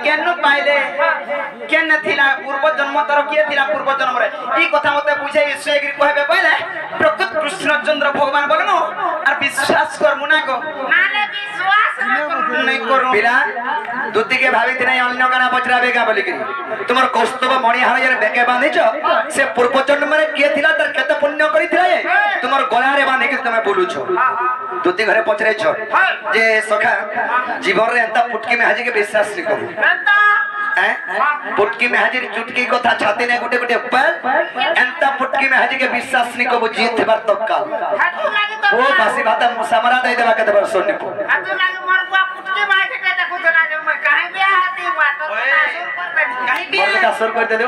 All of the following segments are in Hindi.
केन पाइले केन थिला पूर्व जन्म तर किए थिला पूर्व जन्म रे ई कथा मते बुझे ईश्वर कहबे पहिले प्रकृत कृष्णचंद्र भगवान बोलनो और विश्वास कर मुना को नाले विश्वास नहीं करू पिला दुती के भाभी थिना अन्य गाना पचराबे का बोली कि तुमर कौस्तुभ मणि हार जे बेके बांधिछ से पूर्व जन्म रे किए थिला तर केते पुण्य करी थिला ए तुमर गला रे बांधि के तुमे बोलुछ दुती घरे पचरे छ जे सखा जीवन रे एंता पुटकी में हाजी के विश्वास नहीं करू पुटकी में हाजिर चुटकी कथा छाती ने गुटे गुटे पर एंता पुटकी में हाजी के विश्वास नहीं को जीत बार तत्काल ओ बासी भाता मुसामरा दे देबा के देबर सोनी पो हाथू लागे मोर बुआ पुटकी मार के देखो तो ना जो मैं काहे बिया हाथी बुआ तो काहे बिया मोर का सुर कर दे दो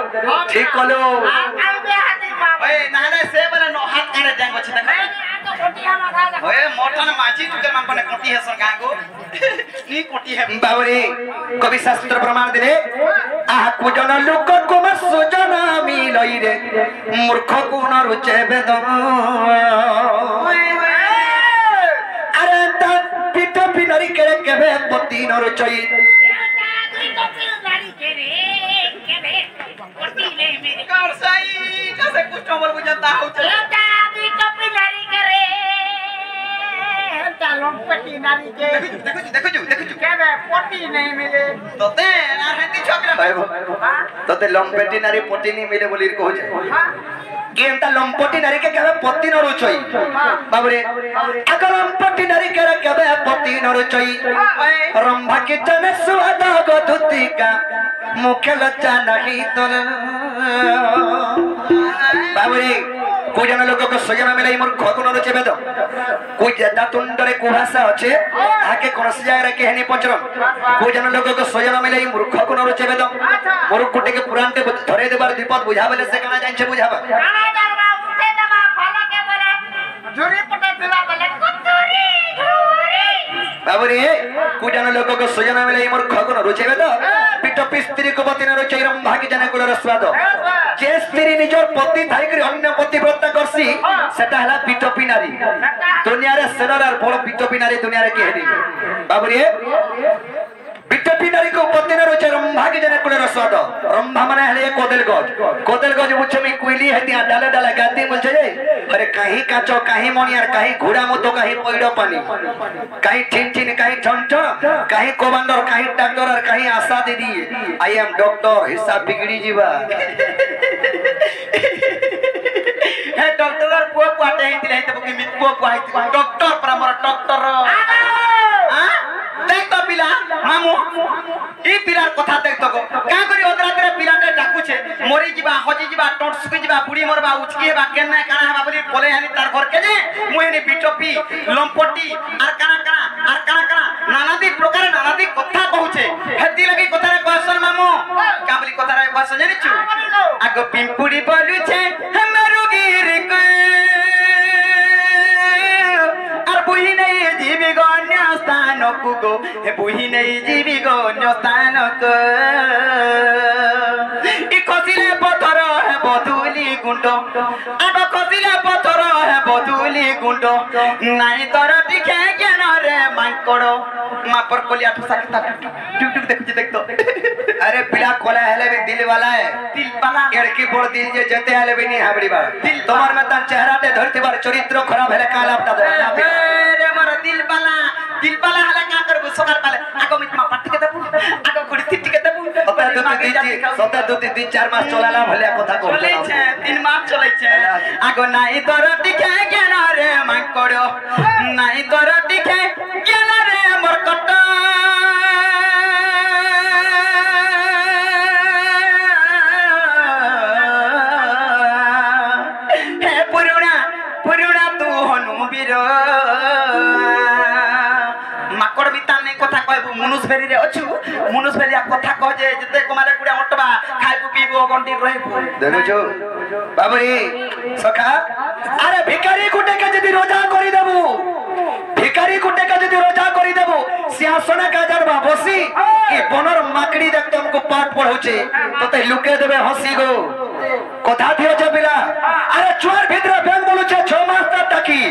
ठीक कलो काहे बिया हाथी बुआ ओए ना ना से बले नो हाथ काने जांगो छ देख तो कोटिया मा खा ओए मोठन माची तुके मान कोने कोटी है सन गांगो नी कोटी है बाबरी कवि शास्त्र प्रमाण दिले आहा कुजन लोक कुम सुजन मिलई रे मूर्ख गुण रुचे वेद अरे ता पिट पिनरी के केबे पति न रुचई कर सही जैसे कुछ नंबर बुझता हो तते लंपेटी नारी पति नहीं मिले बोली कहू जे केनता लंपटी नारी के कहबे पति न रुचई बाबरे अगर लंपटी नारी के कहबे पति न रुचई रंभा के जन स्वाद गधुती का मुख्य लज्जा नहीं तोर बाबरे कोई जन लोग को सजन मिले मोर खकुन रुचे बेद कोई जता तुंडरे कुभाषा अच्छे आके कोनसी जाय के हनी पचरम कोई जन लोग को सजन मिले मोर खकुन रुचे बेद मोर कुटे के पुरानते धरे देबार विपद बुझा बेले से काना जाय छे बुझाबा काना दरबा उठे दबा फला के बोले झुरी पटे दिला बोले कुतुरी झुरी बाबरे कोई जन लोग को सजन मिले मोर खकुन रुचे बेद पिट पिस्त्री को बतिन रुचे रंभा के जने कुलर स्वाद जे स्त्री निजर पति थाई कर अन्य पति व्रता करसी सेटा हला पिटपी नारी दुनिया रे सेनर बड़ पिटपी नारी दुनिया रे के हेनी बाबरे पिटपी नारी को पति न रोचे रंभा के जने कुले स्वाद रंभा माने हले कोदल गज मुछे में कोइली हेती डाले डाले गाती बोलछे जे अरे काहे काचो काहे मनियार काहे घोड़ा मतो काहे पइडो पानी काहे ठिन ठिन काहे ठंठन काहे कमांडर काहे डॉक्टर और काहे आशा दीदी आई एम डॉक्टर हिसाब बिगड़ी जीवा हे डॉक्टर और पुआ पुआटे हेती ले तब कि मित पुआ पुआ डॉक्टर पर हमर डॉक्टर हां देख तो पिला मामू ई पिलार कथा देख तो का करी ओदरातरे पिलाटे डाकू छे मरी जीवा हजी जीवा टोटसुकी जीवा बुढ़ी मरबा उचकी हेबा केना काना हेबा बोली बोले हनी तार घर के जे मुहेनी बिटोपी लंपटी आर काना नानादी प्रकार नानादी कथा कहूछे हेती लगी कथा रे कहसन मामू का बोली कथा रे कहसन जानि छु आगो पिंपुड़ी बोलु छे हमरो गिर को आर बुही नहीं जीवी गण्य स्थान को हे बुही नहीं जीवी गण्य स्थान को ई खसिले पथर है बदुली गुंड आगो खसिले पथर है बदुली गुंड नाई तर दिखे ज्ञान रे मांकड़ो मापर कोलिया ठुसा के टुक देख तो अरे पिला कोला हेले भी दिल वाला एड़की बोल दिल जे जते हेले भी नहीं हाबड़ी बा दिल तुम्हार में तन चेहरा ते धरती बार चरित्र खराब हेले काला अपना रे मोर दिल वाला हला का करबो सकार पाले आगो मित मा पट्टी के देबू आगो गुड़ी तिट्टी के देबू सता दो तीन चार मास चलाला भले कथा को चलै छै 3 मास चलै छै आगो नाई दरटी के ज्ञान रे मांकड़ो नाई दरटी के ज्ञान रे मोर कट हे पुरुणा तू हनु बीर माकड़ बिता ने कथा कहबू मनुष्य फेरी रे अछु मनुष्य फेरी कथा कह जे जते कुमारे कुडा मटबा खाइबू पीबू गंडी रहबू देखो जो बाबरी सखा अरे भिखारी कुटे के जदी रोजा करी देबू भिखारी कुटे के जदी रोजा करी देबू सिंहासन का जरबा बसी कि बनर माकड़ी देख तुमको पाठ पढौचे तते लुके देबे हंसी गो कथा थियो जे बिला अरे चोर भितर बेंग बोलु छे 6 मास तक टकी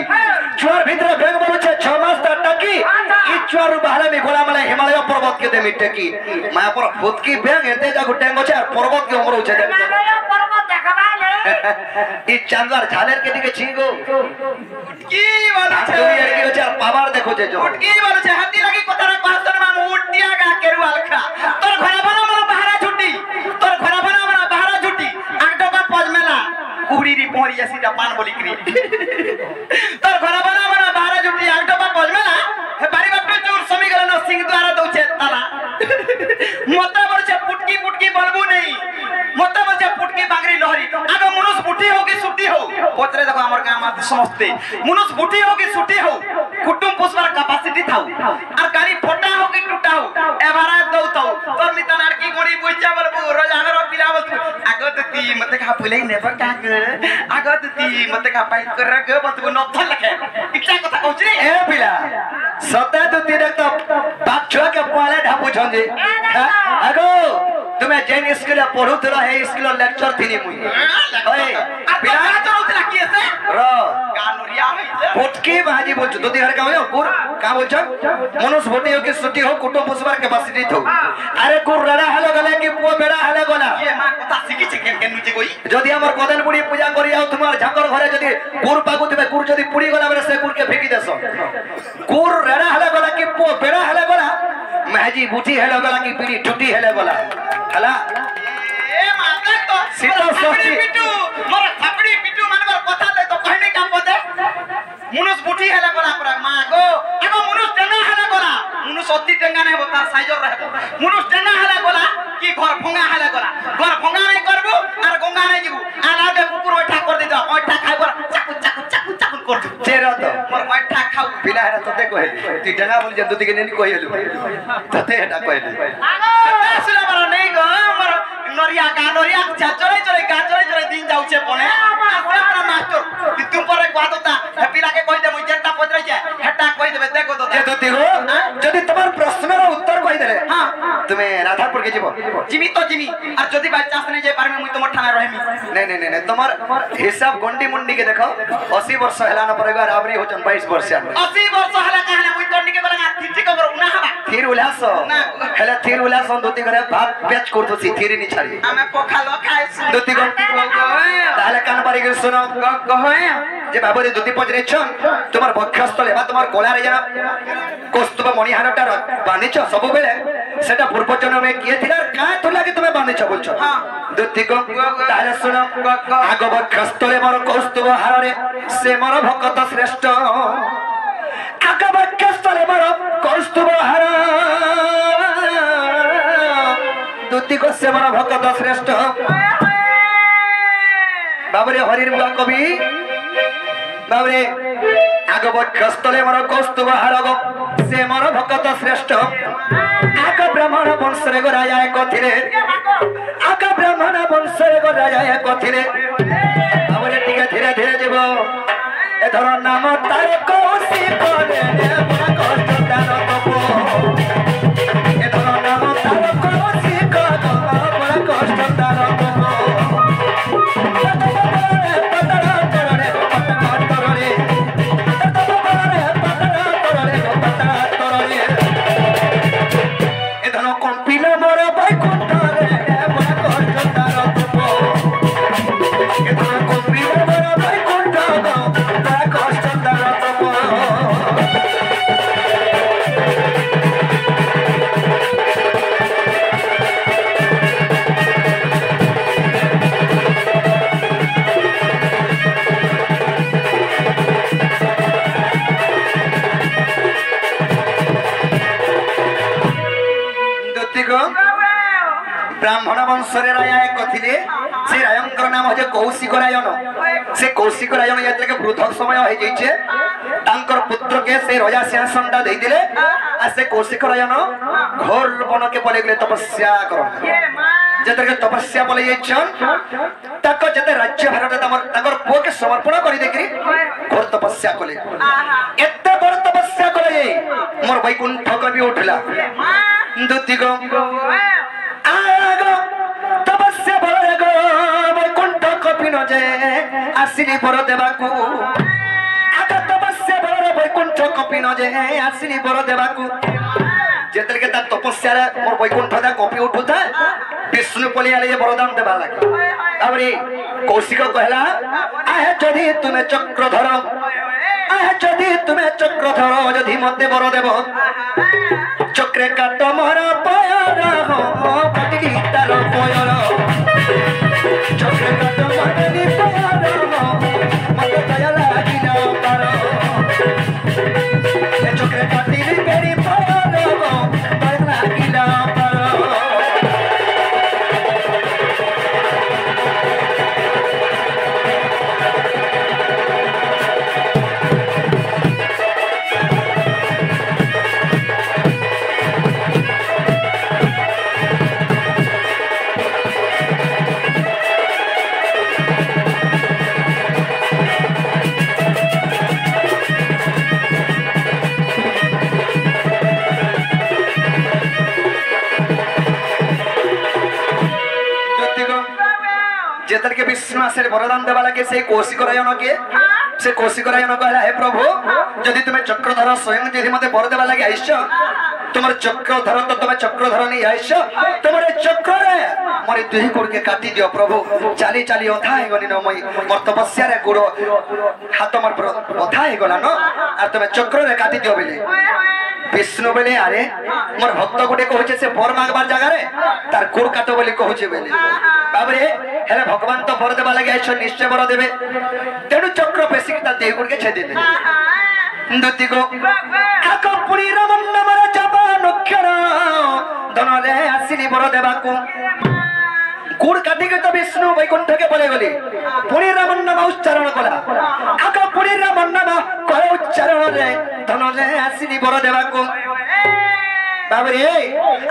चोर भितर बेंग बोलु छे 6 मास तक टकी ई छुआरू बाहर में गोला माले हिमालय पर्वत के दे मिट्टे की माया पर भूत की बेंग एते जागु टेंगो छे पर्वत के उमरो छे हिमालय पर्वत देखबा ले ई चांदवार झालेर के दिके छिगो की वाला दुई लड़की हो छे पावर देखो छे जो उठकी वाला छे हाथी लगी कोतारा पासन मा उठिया गा केरु अलखा तोर घरा बना बना बाहरा छुट्टी तोर घरा बना बना बाहरा छुट्टी आगडो का पजमेला कुड़ी री पोरी सीधा पान बोली करी तोर घरा बना बना बाहरा छुट्टी आगडो का पजमेला हे बारी बाप चोर समीकरण सिंह द्वारा दउछे ताला मत बरछे पुटकी पुटकी बलबू नहीं मत बरछे पुटकी बांगरी लहरी आगो मनुष्य बुटी हो कि सुटी हो पोतरे देखो हमर गाम में समझते मनुष्य बुटी हो कि सुटी हो कुटुंब पोषवार कैपेसिटी थाउ और गाड़ी फोटा हो कि टूटा हो एबारा दउताउ तोर मिता लड़की गोड़ी बुइचा बलबू रोज आगर पिलावत आगो ती मते का पुलै नेबा काग आगो ती मते का पाई कर ग बतबू नथल लखे इच्छा कथा कहछ रे ए पिला सते तो तीन तो बाप छुआ के पाले ढापू छंजे आगो तुम्हें जेन स्कूल पढुतला हे स्कूल लेक्चर थिनी मुई ओए पिला चलौतला की से रो गानुरिया है फुटकी भाजी बोलछ दो दिन का हो गुर का बोलछ मनुष्य बोटी हो कि सुटी हो कुटुंब पोषवार कैपेसिटी थो अरे गुर रडा हलो गले कि पो बेडा हलो गला ये मां कथा सिखि छे केन नुचे कोई যদি আমার কদল পুড়ি পূজা করি আও তোমার ঝাকর ঘরে যদি গুড় পাগু তুমি গুড় যদি পুড়ি গলা বলে সে গুড়কে ফেকি দেছো গুড় রেড়া হলে গলা কি পো বেড়া হলে গলা মেহজি বুটি হলে গলা কি পিড়ি টুটি হলে গলা হলা ए माता तो सीता सोची पिटू मोर थापड़ी पिटू मानवर कथा दे तो कहने का पदे मुनुस बुटी हेला गला पर मां गो आगो मुनुस टेंगा हेला गला मुनुस अति टेंगा नहीं होता साइजर रहबो मुनुस टेंगा हेला गला की घर भंगा हेला गला घर भंगा नहीं करबो और गंगा नहीं जीबू आला के कुकुर ओठा कर दे ओठा खाइबो चाकू चाकू चाकू चाकू कर दे चेरा तो मोर ओठा खाऊ पिला हेरा तते कहली ती डंगा बोली जंतु दिके नेनी कहलु तते हेटा कहली सुला बर नहीं गो मोर नरिया चले चले गा चले दिन जाउछे पने हमरा मास्टर तुम पर कहता हे पिला के कहि दे मुई जेटा पत्रे छे हेटा कहि देबे देखो तो जे तो देखो যদি তোমার প্রশ্নের উত্তর কই দেলে हां তুমি রাধাপুর কে জীব जिमी तो जिमी और जदी बाय चांस नहीं जाय पारमे मुई तोमर थाना रहमी नहीं তোমার হিসাব গন্ডি মুন্ডি কে দেখো 80 वर्ष হেলা না পরে গা রাবরি होचन 22 वर्ष 80 वर्ष हला कहले मुई तोंडी के बला ठीक खबर उना हबा थीर उल्लास हेला थीर उल्लास दोती घरे भात बेच करतोसी थीर नि छाड़ी आमे पखालो खाइस दोती गो তাহলে কান পারি করে শুনো गहे যে বাবরে দুতি পজরে ছন তোমার বক্ষস্থলে বা তোমার গলারে জানা কস্তুব মণিহারটা বাঁধিছ সবু বেলে সেটা পূর্ব জন্মে কিয়ে থিলা আর কা তো লাগে তুমি বাঁধিছ বলছো হ্যাঁ দুতি গো তাহলে শুনো আগ বক্ষস্থলে মোর কস্তুব হাররে সে মোর ভক্ত শ্রেষ্ঠ আগ বক্ষস্থলে মোর কস্তুব হার দুতি গো সে মোর ভক্ত শ্রেষ্ঠ বাবরে হরির বুয়া কবি বাবরে আগ বক্ষস্থলে মোর কৌস্তুভ হারগ সে মোর ভক্ত শ্রেষ্ঠ আগ ব্রাহ্মণ বংশরে গো রাজা কথিলে আগ ব্রাহ্মণ বংশরে গো রাজা কথিলে বাবরে টিকে ধীরে ধীরে যাব এ ধর নাম তার কৌশি করে মোর কষ্ট দান তপ এ ধর নাম তার কৌশি করে মোর কষ্ট দান তপ ব্রাহ্মণ বংশরে রাজা এক কথিলে সে রায়ঙ্কর নাম হচ্ছে কৌশিক রায়ন সে কৌশিক রায়ন যেতকে পৃথক সময় হয়ে যাইছে তাঙ্কর পুত্রকে সে রাজা সিংহাসনটা দেই দিলে আর সে কৌশিক রায়ন ঘোর বনকে বলে গেলে তপস্যা করন যেতকে তপস্যা বলে যাইছন তাক যেতে রাজ্য ভারত তাঙ্কর পুকে সমর্পণ করি দেখি ঘোর তপস্যা কলে এত বড় তপস্যা কলে মোর বৈকুণ্ঠ কবি উঠলা দুতি গো তপস্যা বলে গো বৈকুণ্ঠ কপি ন যে আসিলি বর দেবাকু আগ তপস্যা বলে বৈকুণ্ঠ কচ্ছ কপি ন যে আসিনি বর দেবাকু যেতেলকে তার তপস্যারে মোর বৈকুণ্ঠটা কপি উঠুଥାଏ বিষ্ণু পলি আলে যে বরদান দেবা লাগে তারপরে কৌশিক কহিলা আহে যদি তুমি চক্রধর আহে যদি তুমি চক্রধর যদি মতে বর দেব চক্রে কাট মর পয়র কাটিলি তার পয়র চক্রে কাট মরনি পয়র মতে দয়া লাগিল পার চক্রে কাটিলি বেরি পয়র দয়া লাগিল পার যেতলকে বিষ্ণু আসের বরদান দেবা লাগে সেই কৌশিক রায়নকে সে কৌশিক রায়ন কহিলা হে প্রভু যদি তুমি চক্রধর স্বয়ং যদি মতে বর দেবা লাগে আইস তোমার চক্রধর তো তুমি চক্রধর নেই আইস তোমার চক্রে মরে দুই গুড়কে কাটি দিও প্রভু চালি চালি অথা হয়ে গলি নমই মোর তপস্যারে গুড় হাত মোর অথা হয়ে গলা ন আর তুমি চক্রে কাটি দিও বলে বিষ্ণু বলে আরে মোর ভক্ত গুটে কହୁছে সে বর মাগবার জায়গারে তার গুড় কাটো বলে কହୁছে বলে বাবরে হেলে ভগবান তো বর দেবা লাগে আইস নিশ্চয় বর দেবে তেণু চক্র পেশিক তার দেহ গুড়কে ছেদে দেবে দুতি গো আক পুরি রমন নমর জপা নক্ষর ধনলে আসিনি বর দেবাকু গুড় কাটিকে তো বিষ্ণু বৈকুণ্ঠকে বলে গলি পুরি রমন নাম উচ্চারণ কলা আক পুরি রমন নাম কয় উচ্চারণ রে ধনলে আসিনি বর দেবাকু বাবরে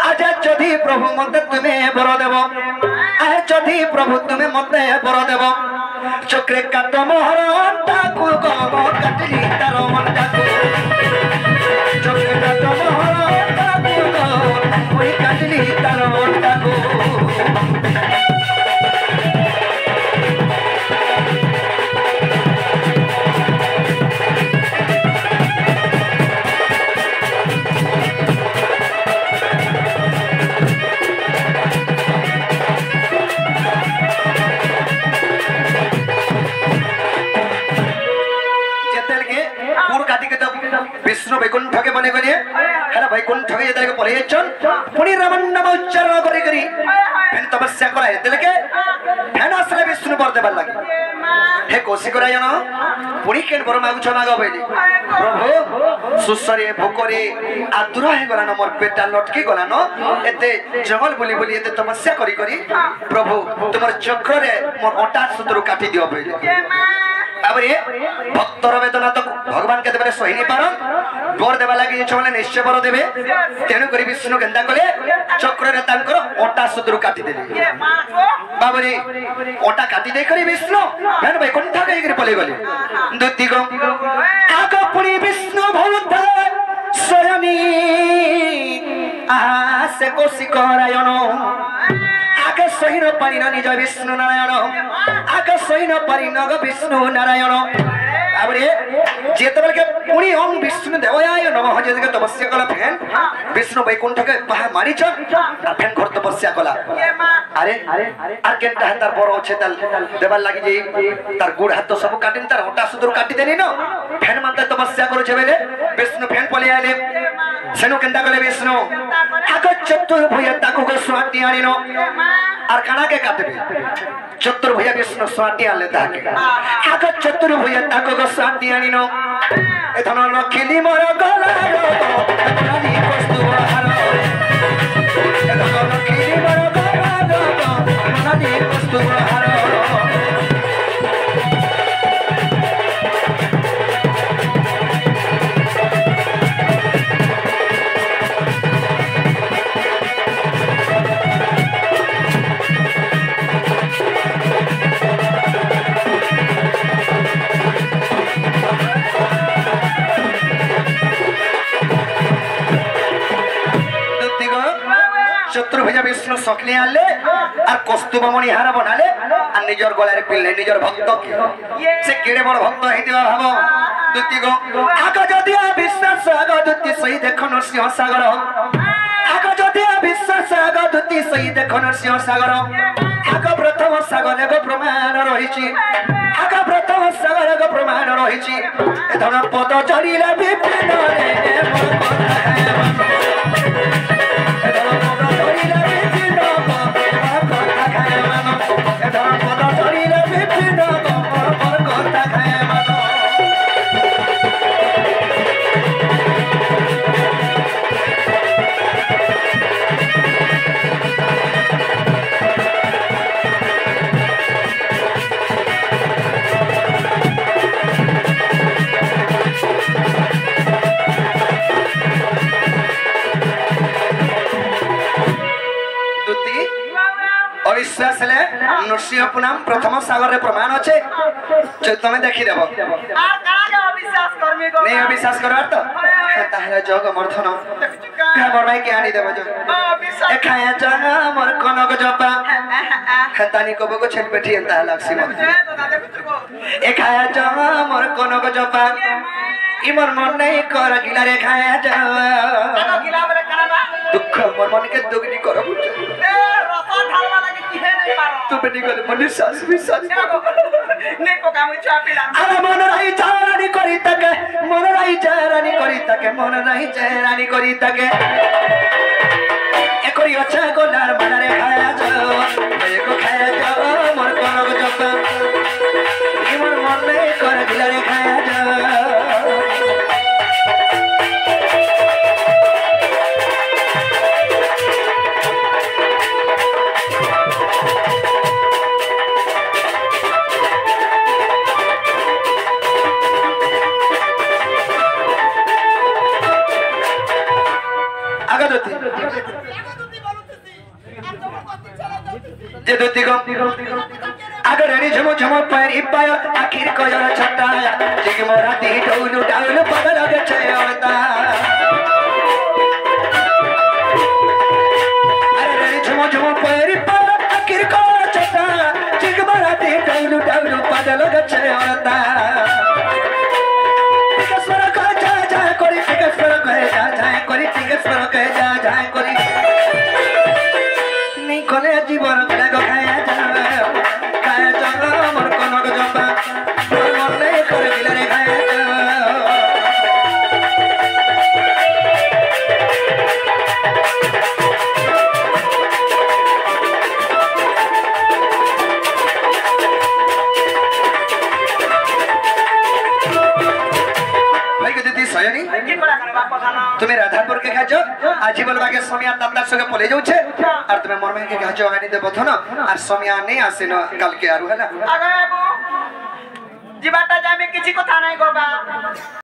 আজ যদি প্রভু মতে তুমি বর দেব আজ যদি প্রভু তুমি মতে বর দেব চক্রে কাট মোহর তাকু গম কাটলি তার মনটাকু চক্রে কাট মোহর তাকু গম কাটলি তার মনটাকু विष्णु वैकुंठके बने गले हेला वैकुंठके जेतले पले जाचन पुनी रमन नाम उच्चारण करी करी फेन तपस्या कराय तेलके फेन असले विष्णु बर देबार लागे हे कौशिक रायन पुनी केन बर मागुछ माग बेली प्रभु सुसरे भोकरे आदुर हे गला न मोर पेटा लटकी गला न एते जंगल बुली बुली एते तपस्या करी करी प्रभु तुमर चक्र रे मोर ओटा सुतरु काटी दियो बेली ताबरे भक्तर वेदना तो भगवान के देबे सही नहीं पारन बर देबा लागि जे छले निश्चय बर देबे तेनु करी विष्णु केंदा कले चक्र रे तांकर ओटा सुतरु काटी देले बाबरे ओटा काटी दे करी विष्णु फेन वैकुंठ गई करी पले गले दुति गो आग पुरी विष्णु भूत स्वयनी आहा से कौशिक रायन आगे सही न पारी न निज विष्णु नारायण आगे सही न पारी नग विष्णु नारायण ताबरे जेतबेल के पुनी ओम विष्णु देवयाय नमः जेतके तपस्या कला फेन विष्णु वैकुंठ के बाहर मारी छ आ फेन घर तपस्या कला अरे आर केनटा तार बरो छे ताल देबार लागि जे तार गुड़ हाथ तो सब काटिन तार ओटा सुदूर काटी देनी न फेन मानते तपस्या करू छे बेले विष्णु फेन पले आले सेनु केनटा कले विष्णु आगे चतुर्भुज ताकू को स्वाटी आनिनो आर काना के काटबे चतुर्भुज विष्णु स्वाटी आले ताके आगे चतुर्भुज ताकू को स्वाटी आनिनो ए धन लखिली मोर गला नानी कस्तु हार ए धन लखिली मोर गला नानी कस्तु हार चतुर्भुज विष्णु सकले आले और कस्तुभमणि हार बनाले और निजर गलारे पिल्ले निजर भक्त से केड़े बड़ भक्त हेतिबा भाबो दुति गो आग जदि বিশ্বাস আগদুতি সই দেখো নরসিংহ সাগর আগ যদি বিশ্বাস আগদুতি সই দেখো নরসিংহ সাগর আগ প্রথম সাগর এগ প্রমাণ রহিছি আগ প্রথম সাগর এগ প্রমাণ রহিছি এ ধর পদ চড়িলে বিপিন রে মোর কথা এ ধর পদ চড়িলে বিপিন মোর কথা খায় মান এ ধর পদ চড়িলে বিপিন মোর কথা খায় মান अविश्वास ले नृसिंह पुनाम प्रथम सागर रे प्रमाण अच्छे जो तुम्हें देखी देबो नहीं अविश्वास करवार तो ताहले जग मर्धन हे मोर भाई के आनी देबो जो ए खाया जग मोर कनक जपा तानी कबो को छेल पेठी एंता लागसी मत ए खाया जग मोर कनक जपा ई मोर मन नहीं कर गिला रे खाया जग दुख मोर मन के दुगनी कर बुझ तू बेटी को मनी सास विश्वास नहीं को काम चापिला आला मन रही चारानी करी तके मन रही चारानी करी तके मन रही चारानी करी तके एकरी अच्छा गोलार मारे खाया जाओ एको खाया जाओ मोर कनक जपा ई मोर मन नहीं कर दिला रे खाया जाओ जे दुती को अगर रेडी झमो झमो पैर इपाय आखिर को जरा छटा जिग मोरा दी डौलू डाउल पगल के छयता अरे रेडी झमो झमो पैर इपाय आखिर को छटा जिग मोरा दी डौलू डाउल पगल के छयता टिकस्वर को जा जा करी टिकस्वर को जा जा करी टिकस्वर को जा जा करी नहीं कोले जीवन गला को खाया जा खाया जा मोर कनक जपा मोर मन नहीं कर गिला रे खाया जा भाई के दीदी सयनी तुम्हें राधापुर के खाजो आज बोलबा के समय ताता संगे पले जाउ छे और तुम्हें मोर में के खाजो आनी देबो थन और समय नहीं आसे न काल के आरु हला आगे जीवाटा जामे किछि कथा नहीं करबा